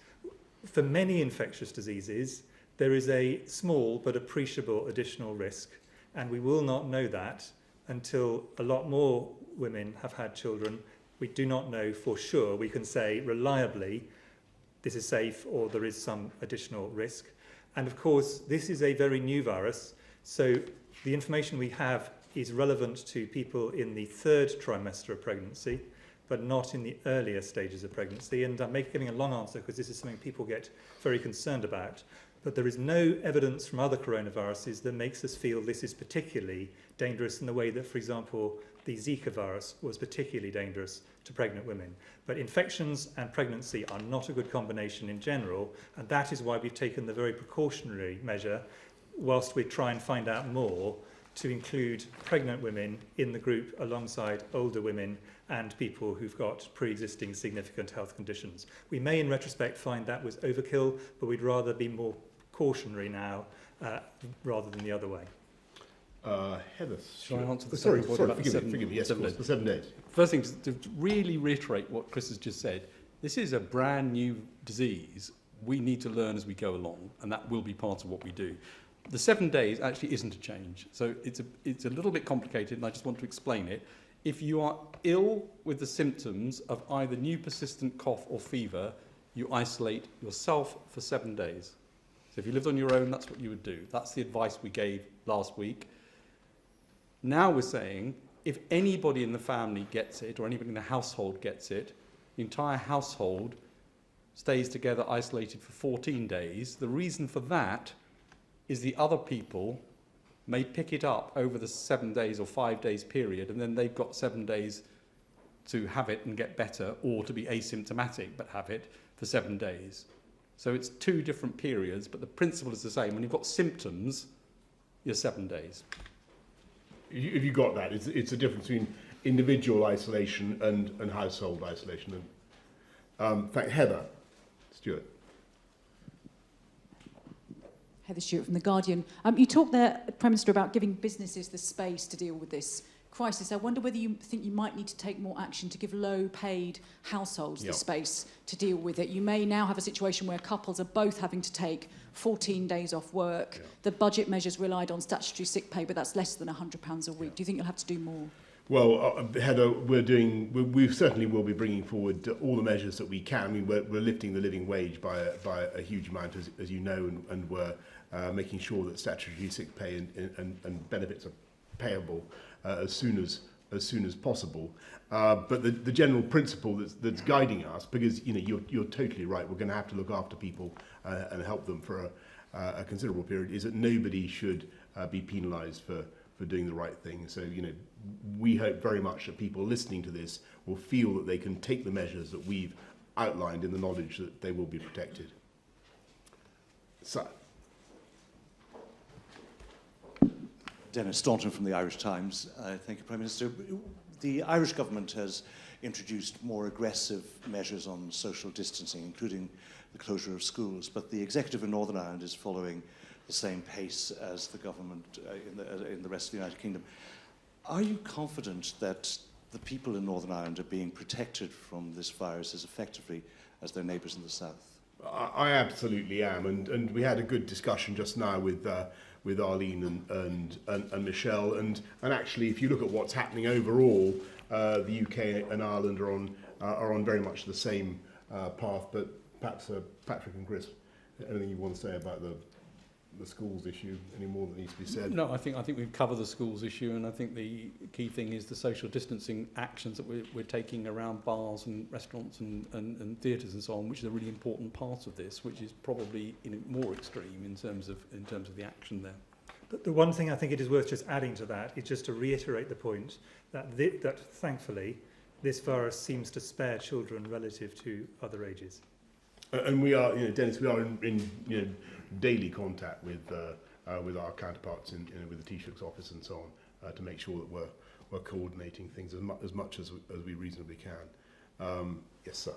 For many infectious diseases, there is a small but appreciable additional risk, and we will not know that until a lot more women have had children. We do not know for sure. We can say reliably this is safe or there is some additional risk. And of course, this is a very new virus, so the information we have is relevant to people in the 3rd trimester of pregnancy, but not in the earlier stages of pregnancy. And I'm giving a long answer because this is something people get very concerned about. But there is no evidence from other coronaviruses that makes us feel this is particularly dangerous in the way that, for example, the Zika virus was particularly dangerous to pregnant women. But infections and pregnancy are not a good combination in general, and that is why we've taken the very precautionary measure, whilst we try and find out more, to include pregnant women in the group alongside older women and people who've got pre-existing significant health conditions. We may in retrospect find that was overkill, but we'd rather be more cautionary now rather than the other way. Heather, shall I answer the sorry, second point? Forgive me, yes, of course, the 7 days. First thing, to really reiterate what Chris has just said, this is a brand new disease. We need to learn as we go along, and that will be part of what we do. The 7 days actually isn't a change, so it's a little bit complicated, and I just want to explain it. If you are ill with the symptoms of either new persistent cough or fever, you isolate yourself for 7 days. So if you lived on your own, that's what you would do. That's the advice we gave last week. Now we're saying, if anybody in the family gets it, or anybody in the household gets it, the entire household stays together isolated for 14 days. The reason for that is the other people may pick it up over the 7 days or 5 days period, and then they've got 7 days to have it and get better, or to be asymptomatic but have it for 7 days. So it's 2 different periods, but the principle is the same. When you've got symptoms, you're 7 days. If you got that, it's a difference between individual isolation and household isolation. In fact, Heather Stewart. Heather Stewart from The Guardian. You talked there, Prime Minister, about giving businesses the space to deal with this crisis. I wonder whether you think you might need to take more action to give low-paid households the space to deal with it. You may now have a situation where couples are both having to take 14 days off work. The budget measures relied on statutory sick pay, but that's less than £100 a week. Do you think you'll have to do more? Well, Heather, we certainly will be bringing forward all the measures that we can. I mean, we're lifting the living wage by a huge amount, as you know, and we're making sure that statutory sick pay and benefits are payable as soon as possible. But the general principle that's guiding us, because you're totally right, we're going to have to look after people and help them for a considerable period, is that nobody should be penalised for doing the right thing. So, we hope very much that people listening to this will feel that they can take the measures that we've outlined in the knowledge that they will be protected. So. Dennis Staunton from the Irish Times. Thank you, Prime Minister. The Irish government has introduced more aggressive measures on social distancing, including the closure of schools, but the executive in Northern Ireland is following the same pace as the government in the rest of the United Kingdom. Are you confident that the people in Northern Ireland are being protected from this virus as effectively as their neighbours in the south? I absolutely am, and we had a good discussion just now with Arlene and Michelle, and actually, if you look at what's happening overall, the UK and Ireland are on very much the same path. But perhaps Patrick and Chris, anything you want to say about the schools issue? Any more that needs to be said? No, I think we've covered the schools issue, and I think the key thing is the social distancing actions that we're taking around bars and restaurants and theatres and so on, which is a really important part of this, which is probably more extreme in terms of the action there. The one thing I think it is worth just adding to that is just to reiterate the point that that thankfully this virus seems to spare children relative to other ages. And we are, Dennis, we are in daily contact with our counterparts with the Taoiseach's office and so on to make sure that we're coordinating things as much as we reasonably can. Yes, sir.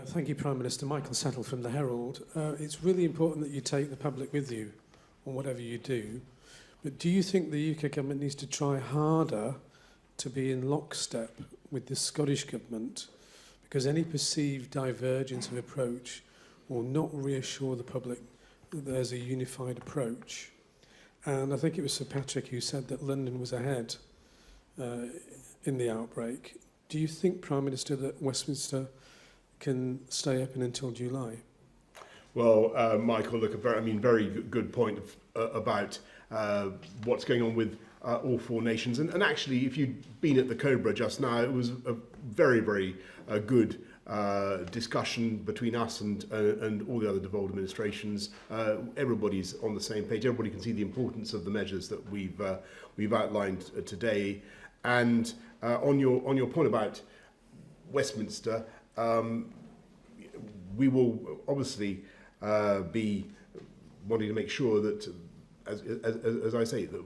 Thank you, Prime Minister. Michael Settle from the Herald. It's really important that you take the public with you on whatever you do. But do you think the UK government needs to try harder to be in lockstep with the Scottish government, because any perceived divergence of approach will not reassure the public that there's a unified approach? And I think it was Sir Patrick who said that London was ahead in the outbreak. Do you think, Prime Minister, that Westminster can stay open until July? Well, Michael, look, very good point about what's going on with all four nations. And actually, if you'd been at the Cobra just now, it was a very, very good discussion between us and all the other devolved administrations. Everybody's on the same page. Everybody can see the importance of the measures that we've outlined today. And on your point about Westminster, we will obviously be wanting to make sure that, as I say, that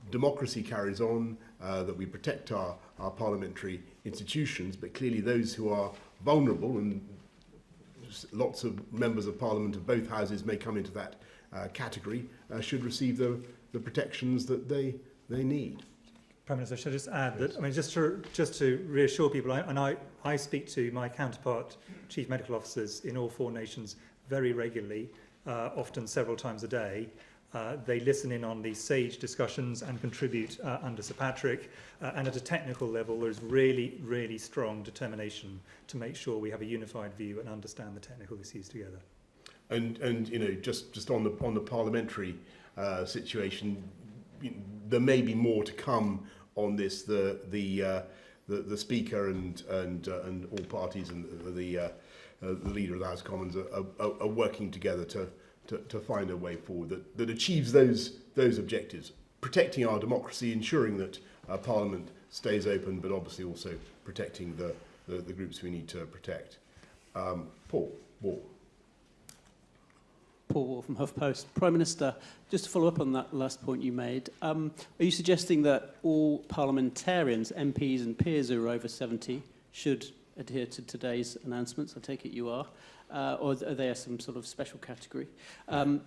democracy carries on, that we protect our parliamentary institutions, but clearly those who are vulnerable, and lots of members of Parliament of both houses may come into that category, should receive the protections that they need. Prime Minister, should I just add that, just to reassure people, I speak to my counterpart chief medical officers in all four nations very regularly, often several times a day. They listen in on these SAGE discussions and contribute under Sir Patrick. And at a technical level, there's really, really strong determination to make sure we have a unified view and understand the technical issues together. And just on the parliamentary situation, there may be more to come on this. The Speaker and all parties and the Leader of the House of Commons are working together to find a way forward that achieves those objectives, protecting our democracy, ensuring that Parliament stays open, but obviously also protecting the groups we need to protect. Paul Wall. Paul Wall from HuffPost. Prime Minister, just to follow up on that last point you made, are you suggesting that all parliamentarians, MPs and peers who are over 70 should adhere to today's announcements? I take it you are. Or are they some sort of special category? And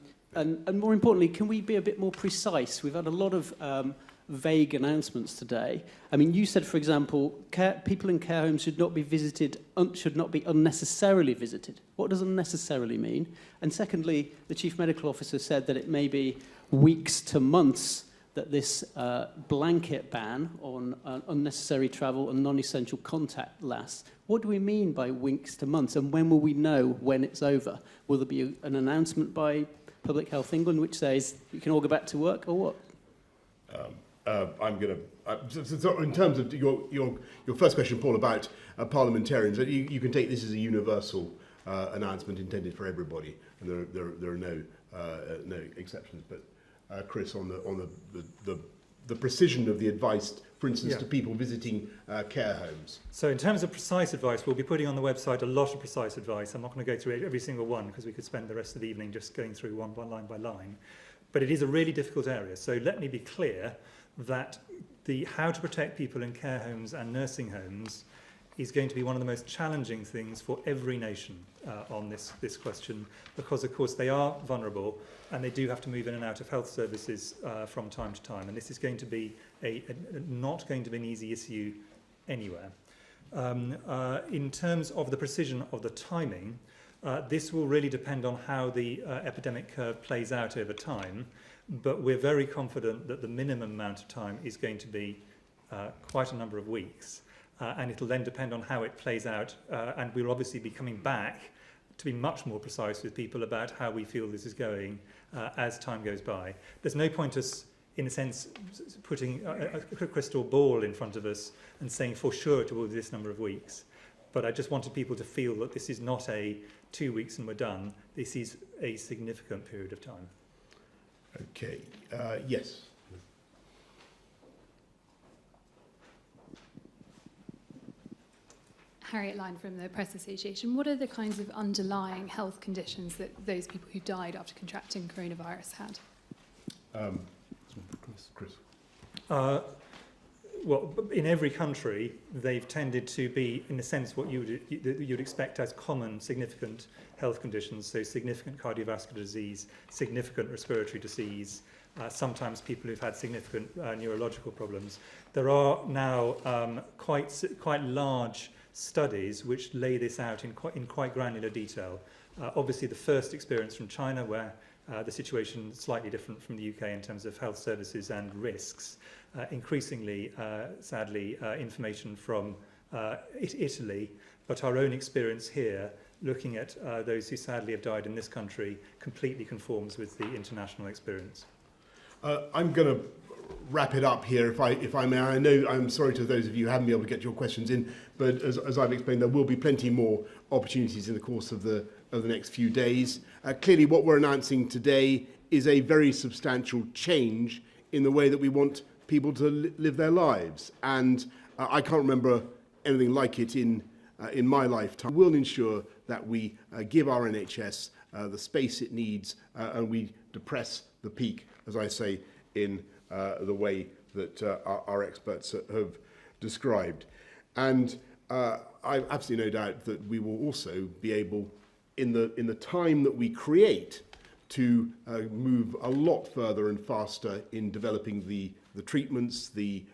more importantly, can we be a bit more precise? We've had a lot of vague announcements today. I mean, you said, for example, people in care homes should not be visited, should not be unnecessarily visited. What does unnecessarily mean? And secondly, the Chief Medical Officer said that it may be weeks to months that this blanket ban on unnecessary travel and non-essential contact lasts. What do we mean by weeks to months, and when will we know when it's over? Will there be an announcement by Public Health England which says you can all go back to work, or what? I'm going to, so in terms of your first question, Paul, about parliamentarians, you can take this as a universal announcement intended for everybody, and there are no exceptions. But Chris, on the precision of the advice, for instance, to people visiting care homes. So in terms of precise advice, we'll be putting on the website a lot of precise advice. I'm not going to go through every single one because we could spend the rest of the evening just going through one line by line. But it is a really difficult area. So let me be clear that how to protect people in care homes and nursing homes is going to be one of the most challenging things for every nation on this question, because of course they are vulnerable and they do have to move in and out of health services from time to time, and this is going to be not going to be an easy issue anywhere. In terms of the precision of the timing, this will really depend on how the epidemic curve plays out over time, but we're very confident that the minimum amount of time is going to be quite a number of weeks. And it'll then depend on how it plays out, and we'll obviously be coming back to be much more precise with people about how we feel this is going as time goes by. There's no point us, in a sense, putting a crystal ball in front of us and saying for sure it will be this number of weeks. But I just wanted people to feel that this is not a 2 weeks and we're done. This is a significant period of time. Okay. Yes. Harriet Line from the Press Association. What are the kinds of underlying health conditions that those people who died after contracting coronavirus had? Chris. Well, in every country, they've tended to be, in a sense, what you'd expect as common significant health conditions, so significant cardiovascular disease, significant respiratory disease, sometimes people who've had significant neurological problems. There are now quite large studies which lay this out in quite granular detail. Obviously, the first experience from China, where the situation is slightly different from the UK in terms of health services and risks. Increasingly, sadly, information from Italy, but our own experience here, looking at those who sadly have died in this country, completely conforms with the international experience. I'm going to wrap it up here, if I may. I know I'm sorry to those of you who haven't been able to get your questions in, but as I've explained, there will be plenty more opportunities in the course of the next few days. Clearly, what we're announcing today is a very substantial change in the way that we want people to live their lives, and I can't remember anything like it in my lifetime. We'll ensure that we give our NHS the space it needs, and we depress the peak, as I say, in the way that our experts have described. And I've absolutely no doubt that we will also be able, in the time that we create, to move a lot further and faster in developing the treatments, the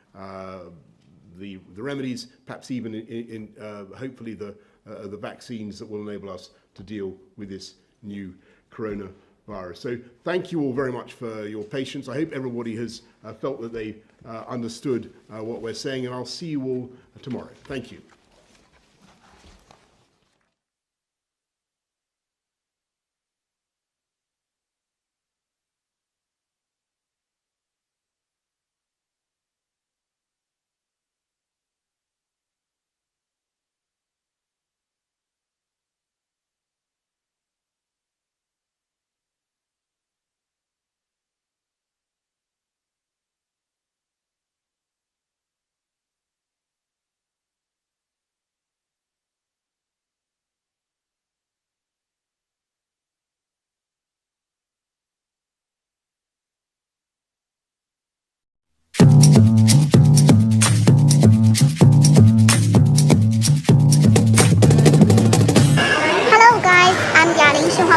remedies, perhaps even in hopefully the vaccines that will enable us to deal with this new coronavirus. So thank you all very much for your patience. I hope everybody has felt that they understood what we're saying, and I'll see you all tomorrow. Thank you.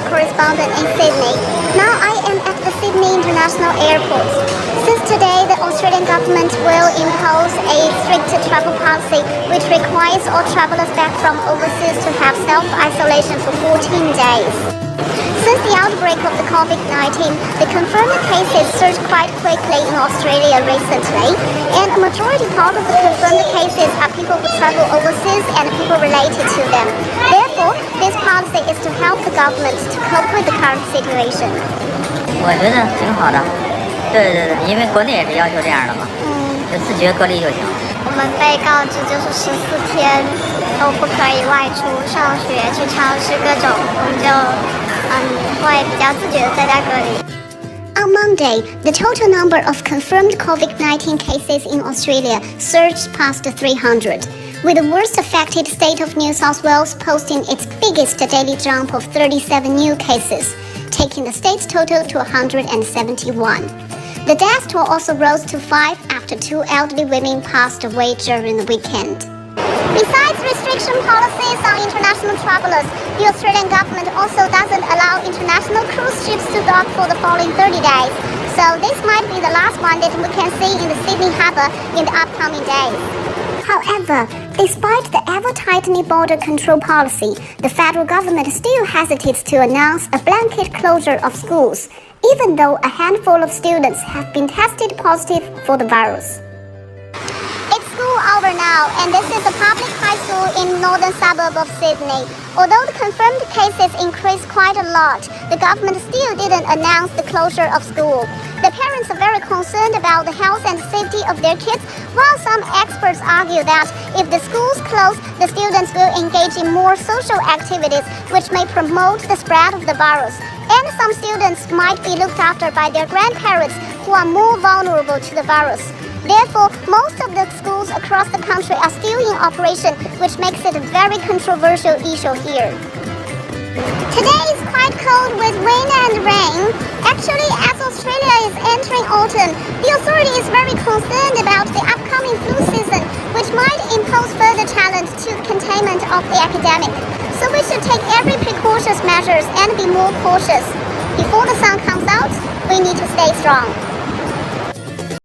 Correspondent in Sydney. Now I am at the Sydney International Airport. Since today, the Australian government will impose a strict travel policy which requires all travellers back from overseas to have self-isolation for 14 days. Since the outbreak of the COVID-19, the confirmed cases surged quite quickly in Australia recently, and a majority part of the confirmed cases are people who travel overseas and people related to them. Therefore, this policy is to help the government to cope with the current situation. 我觉得挺好的，对，因为国内也是要求这样的嘛，就自觉隔离就行。我们被告知就是14天都不可以外出、上学、去超市各种，我们就会比较自觉的在家隔离。On Monday, the total number of confirmed COVID-19 cases in Australia surged past 300, with the worst affected state of New South Wales posting its biggest daily jump of 37 new cases, taking the state's total to 171. The death toll also rose to 5 after 2 elderly women passed away during the weekend. Besides restriction policies on international travelers, the Australian government also doesn't allow international cruise ships to dock for the following 30 days. So this might be the last one that we can see in the Sydney harbour in the upcoming days. However, despite the ever-tightening border control policy, the federal government still hesitates to announce a blanket closure of schools, even though a handful of students have been tested positive for the virus. It's school over now, and this is a public high school in northern suburb of Sydney. Although the confirmed cases increased quite a lot, the government still didn't announce the closure of school. The parents are very concerned about the health and safety of their kids, while some experts argue that if the schools close, the students will engage in more social activities, which may promote the spread of the virus. And some students might be looked after by their grandparents, who are more vulnerable to the virus. Therefore, most of the schools across the country are still in operation, which makes it a very controversial issue here. Today is quite cold with wind and rain. Actually, as Australia is entering autumn, the authority is very concerned about the upcoming flu season, which might impose further challenge to containment of the epidemic. So we should take every precautionary measures and be more cautious. Before the sun comes out, we need to stay strong.